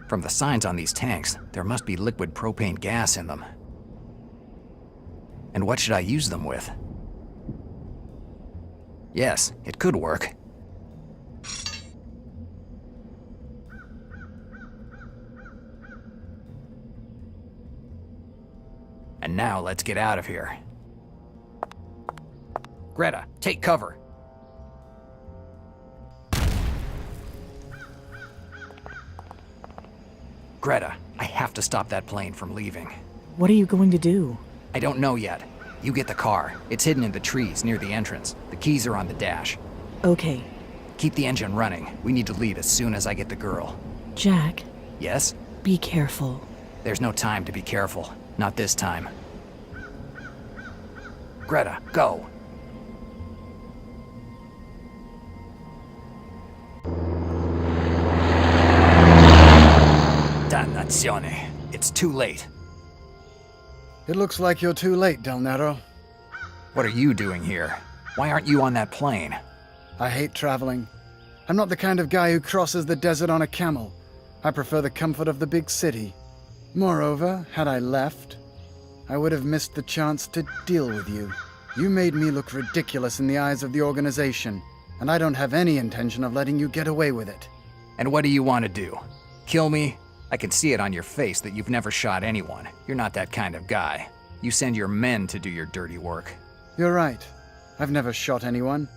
From the signs on these tanks, there must be liquid propane gas in them. And what should I use them with? Yes, it could work. And now let's get out of here. Greta, take cover. Greta, I have to stop that plane from leaving. What are you going to do? I don't know yet. You get the car. It's hidden in the trees near the entrance. The keys are on the dash. Okay. Keep the engine running. We need to leave as soon as I get the girl. Jack. Yes? Be careful. There's no time to be careful. Not this time. Greta, go! Dannazione. It's too late. It looks like you're too late, Del Nero. What are you doing here? Why aren't you on that plane? I hate traveling. I'm not the kind of guy who crosses the desert on a camel. I prefer the comfort of the big city. Moreover, had I left, I would have missed the chance to deal with you. You made me look ridiculous in the eyes of the organization, and I don't have any intention of letting you get away with it. And what do you want to do? Kill me? I can see it on your face that you've never shot anyone. You're not that kind of guy. You send your men to do your dirty work. You're right. I've never shot anyone,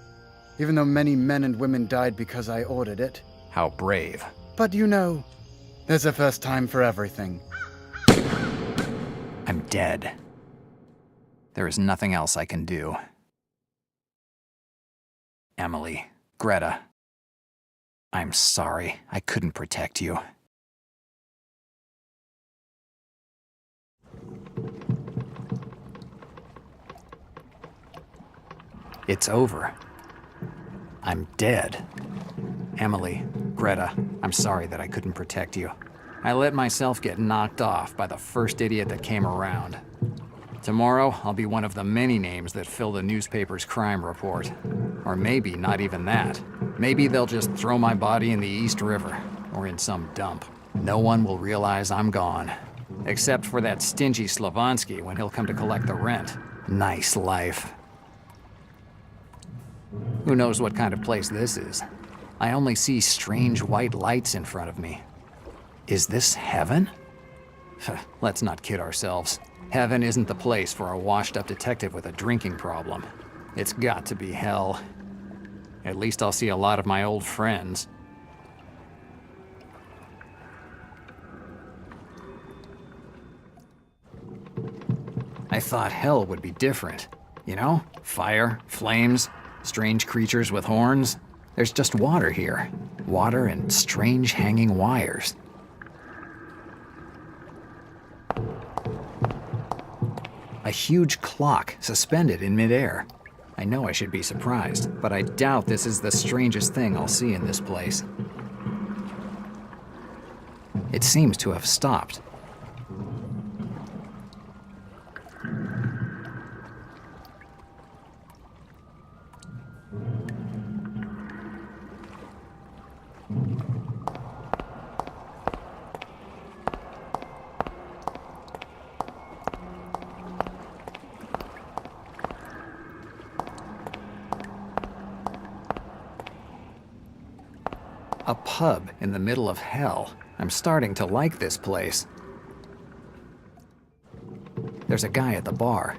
even though many men and women died because I ordered it. How brave. But you know, there's a first time for everything. I'm dead. There is nothing else I can do. Emily, Greta, I'm sorry I couldn't protect you. It's over. I'm dead. Emily, Greta, I'm sorry that I couldn't protect you. I let myself get knocked off by the first idiot that came around. Tomorrow, I'll be one of the many names that fill the newspaper's crime report. Or maybe not even that. Maybe they'll just throw my body in the East River, or in some dump. No one will realize I'm gone. Except for that stingy Slavonsky when he'll come to collect the rent. Nice life. Who knows what kind of place this is? I only see strange white lights in front of me. Is this heaven? Let's not kid ourselves. Heaven isn't the place for a washed-up detective with a drinking problem. It's got to be hell. At least I'll see a lot of my old friends. I thought hell would be different. You know? Fire, flames, strange creatures with horns. There's just water here. Water and strange hanging wires. A huge clock suspended in midair. I know I should be surprised, but I doubt this is the strangest thing I'll see in this place. It seems to have stopped. A pub in the middle of hell. I'm starting to like this place. There's a guy at the bar.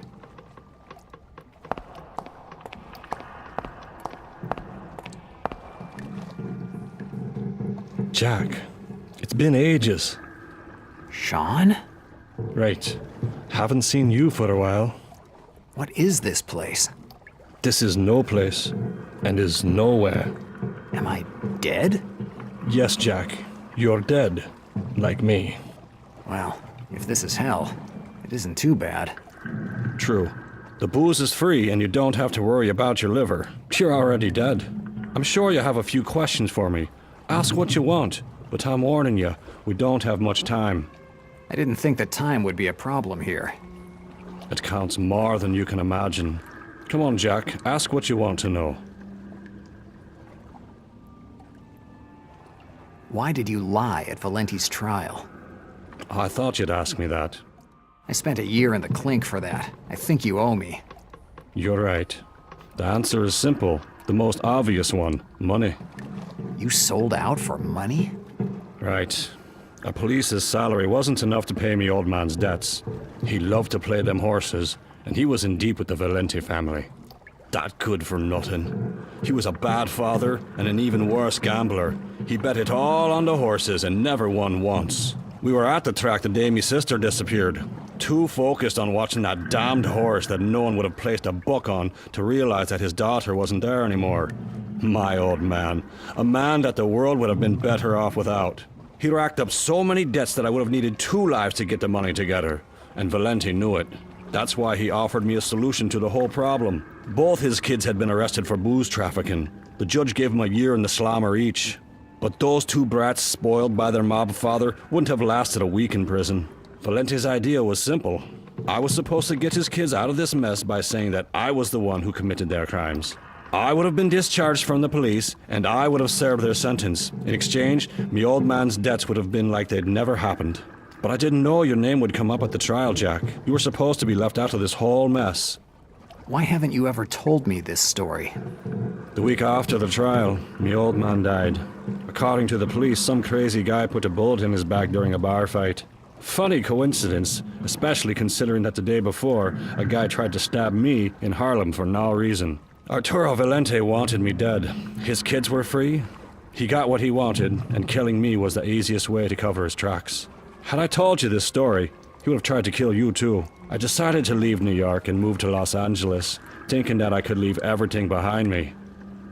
Jack, it's been ages. Sean? Right. Haven't seen you for a while. What is this place? This is no place, and is nowhere. Am I dead? Yes, Jack. You're dead. Like me. Well, if this is hell, it isn't too bad. True. The booze is free and you don't have to worry about your liver. You're already dead. I'm sure you have a few questions for me. Ask what you want, but I'm warning you, we don't have much time. I didn't think that time would be a problem here. It counts more than you can imagine. Come on, Jack. Ask what you want to know. Why did you lie at Valenti's trial? I thought you'd ask me that. I spent a year in the clink for that. I think you owe me. You're right. The answer is simple. The most obvious one. Money. You sold out for money? Right. A police's salary wasn't enough to pay me old man's debts. He loved to play them horses, and he was in deep with the Valenti family. That good for nothing. He was a bad father and an even worse gambler. He bet it all on the horses and never won once. We were at the track the day my sister disappeared. Too focused on watching that damned horse that no one would have placed a buck on to realize that his daughter wasn't there anymore. My old man. A man that the world would have been better off without. He racked up so many debts that I would have needed 2 lives to get the money together. And Valenti knew it. That's why he offered me a solution to the whole problem. Both his kids had been arrested for booze trafficking. The judge gave them a year in the slammer each. But those 2 brats, spoiled by their mob father, wouldn't have lasted a week in prison. Valenti's idea was simple. I was supposed to get his kids out of this mess by saying that I was the one who committed their crimes. I would have been discharged from the police, and I would have served their sentence. In exchange, me old man's debts would have been like they'd never happened. But I didn't know your name would come up at the trial, Jack. You were supposed to be left out of this whole mess. Why haven't you ever told me this story? The week after the trial, me old man died. According to the police, some crazy guy put a bullet in his back during a bar fight. Funny coincidence, especially considering that the day before, a guy tried to stab me in Harlem for no reason. Arturo Valenti wanted me dead. His kids were free. He got what he wanted, and killing me was the easiest way to cover his tracks. Had I told you this story, he would have tried to kill you too. I decided to leave New York and move to Los Angeles, thinking that I could leave everything behind me.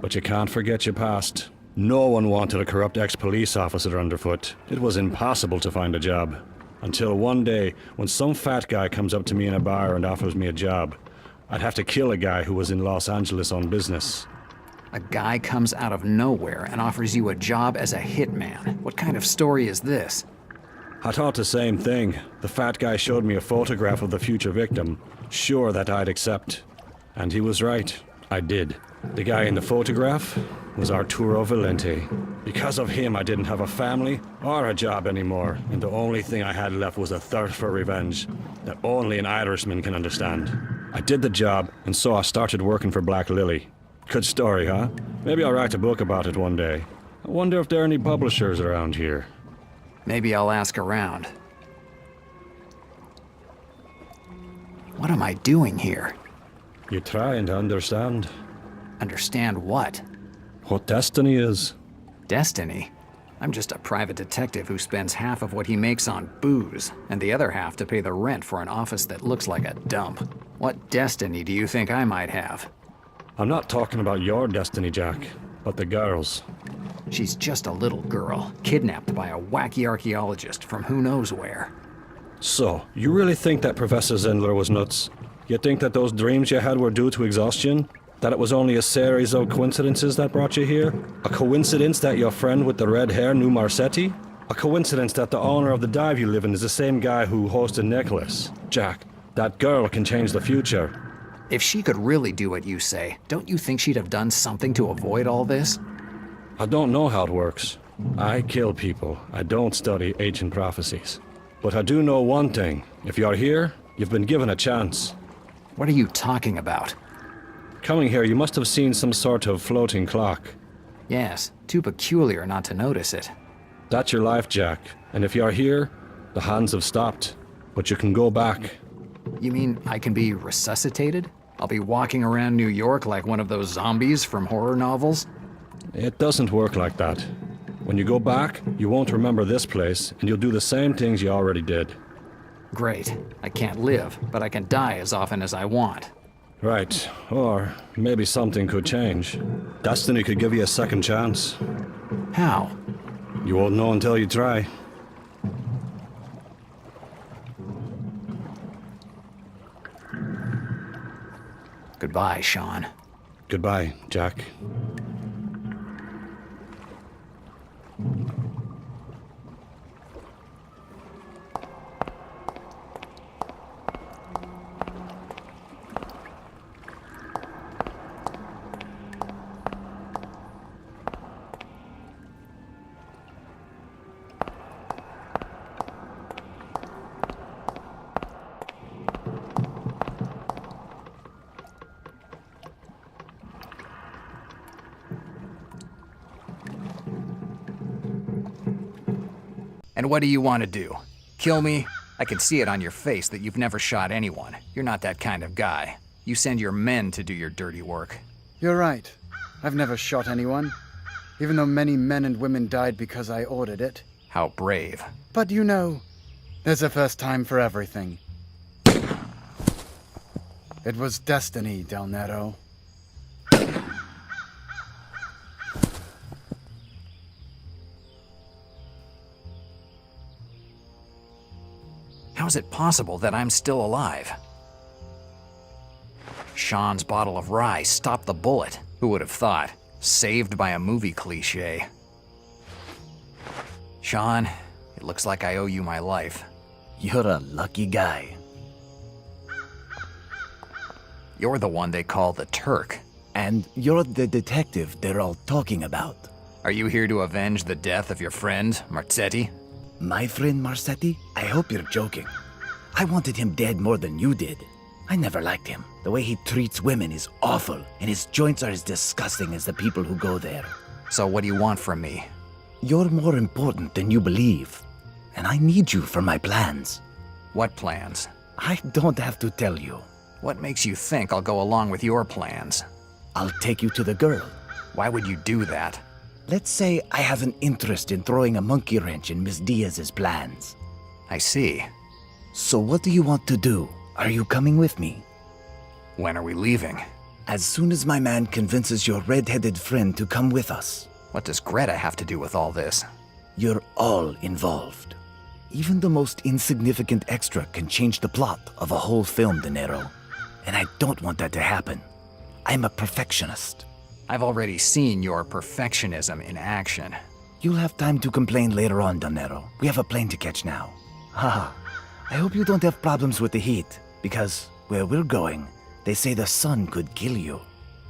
But you can't forget your past. No one wanted a corrupt ex-police officer underfoot. It was impossible to find a job. Until one day, when some fat guy comes up to me in a bar and offers me a job. I'd have to kill a guy who was in Los Angeles on business. A guy comes out of nowhere and offers you a job as a hitman. What kind of story is this? I thought the same thing. The fat guy showed me a photograph of the future victim, sure that I'd accept. And he was right. I did. The guy in the photograph was Arturo Valenti. Because of him, I didn't have a family or a job anymore, and the only thing I had left was a thirst for revenge that only an Irishman can understand. I did the job, and so I started working for Black Lily. Good story, huh? Maybe I'll write a book about it one day. I wonder if there are any publishers around here. Maybe I'll ask around. What am I doing here? You're trying to understand Understand what? what destiny is. Destiny? I'm just a private detective who spends half of what he makes on booze, and the other half to pay the rent for an office that looks like a dump. What destiny do you think I might have? I'm not talking about your destiny, Jack, but the girl's. She's just a little girl, kidnapped by a wacky archaeologist from who knows where. So, you really think that Professor Zindler was nuts? You think that those dreams you had were due to exhaustion? That it was only a series of coincidences that brought you here? A coincidence that your friend with the red hair knew Marsetti? A coincidence that the owner of the dive you live in is the same guy who hosted Nicholas? Jack, that girl can change the future. If she could really do what you say, don't you think she'd have done something to avoid all this? I don't know how it works. I kill people. I don't study ancient prophecies. But I do know one thing. If you're here, you've been given a chance. What are you talking about? Coming here, you must have seen some sort of floating clock. Yes, too peculiar not to notice it. That's your life, Jack. And if you're here, the hands have stopped. But you can go back. You mean I can be resuscitated? I'll be walking around New York like one of those zombies from horror novels? It doesn't work like that. When you go back, you won't remember this place, and you'll do the same things you already did. Great. I can't live, but I can die as often as I want. Right. Or maybe something could change. Destiny could give you a second chance. How? You won't know until you try. Goodbye, Sean. Goodbye, Jack. And what do you want to do? Kill me? I can see it on your face that you've never shot anyone. You're not that kind of guy. You send your men to do your dirty work. You're right. I've never shot anyone, even though many men and women died because I ordered it. How brave. But you know, there's a first time for everything. It was destiny, Del Nero. How is it possible that I'm still alive? Sean's bottle of rye stopped the bullet. Who would have thought? Saved by a movie cliche. Sean, it looks like I owe you my life. You're a lucky guy. You're the one they call the Turk. And you're the detective they're all talking about. Are you here to avenge the death of your friend, Marzetti? My friend Marzetti? I hope you're joking. I wanted him dead more than you did. I never liked him. The way he treats women is awful, and his joints are as disgusting as the people who go there. So what do you want from me? You're more important than you believe, and I need you for my plans. What plans? I don't have to tell you. What makes you think I'll go along with your plans? I'll take you to the girl. Why would you do that? Let's say I have an interest in throwing a monkey wrench in Miss Diaz's plans. I see. So what do you want to do? Are you coming with me? When are we leaving? As soon as my man convinces your red-headed friend to come with us. What does Greta have to do with all this? You're all involved. Even the most insignificant extra can change the plot of a whole film, De Niro. And I don't want that to happen. I'm a perfectionist. I've already seen your perfectionism in action. You'll have time to complain later on, De Niro. We have a plane to catch now. Haha. I hope you don't have problems with the heat, because where we're going, they say the sun could kill you.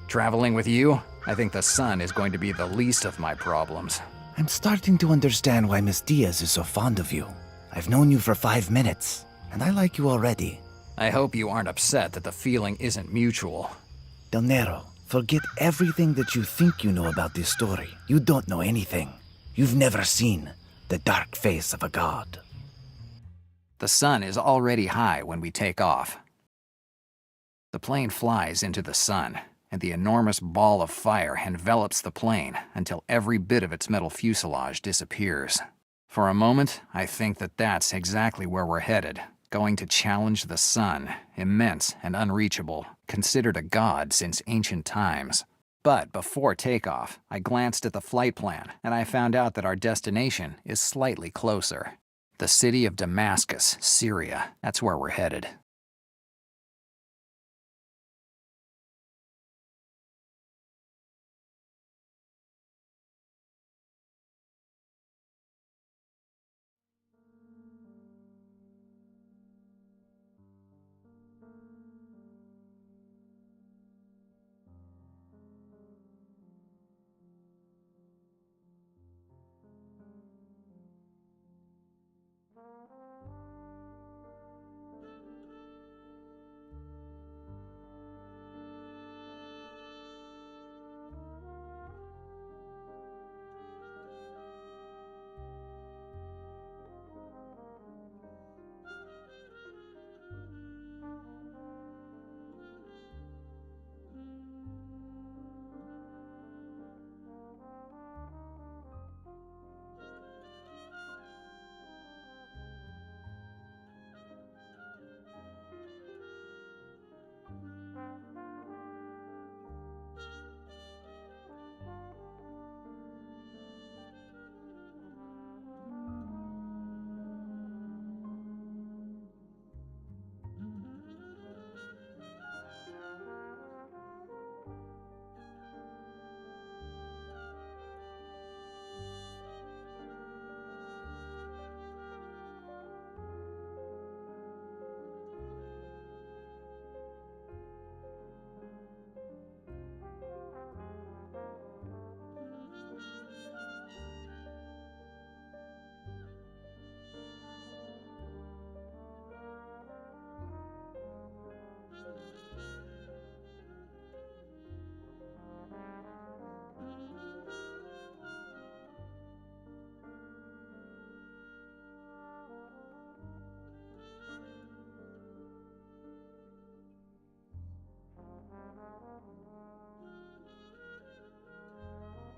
Traveling with you? I think the sun is going to be the least of my problems. I'm starting to understand why Miss Diaz is so fond of you. I've known you for 5 minutes, and I like you already. I hope you aren't upset that the feeling isn't mutual. Del Nero, forget everything that you think you know about this story. You don't know anything. You've never seen the dark face of a god. The sun is already high when we take off. The plane flies into the sun, and the enormous ball of fire envelops the plane until every bit of its metal fuselage disappears. For a moment, I think that that's exactly where we're headed, going to challenge the sun, immense and unreachable, considered a god since ancient times. But before takeoff, I glanced at the flight plan, and I found out that our destination is slightly closer. The city of Damascus, Syria, that's where we're headed.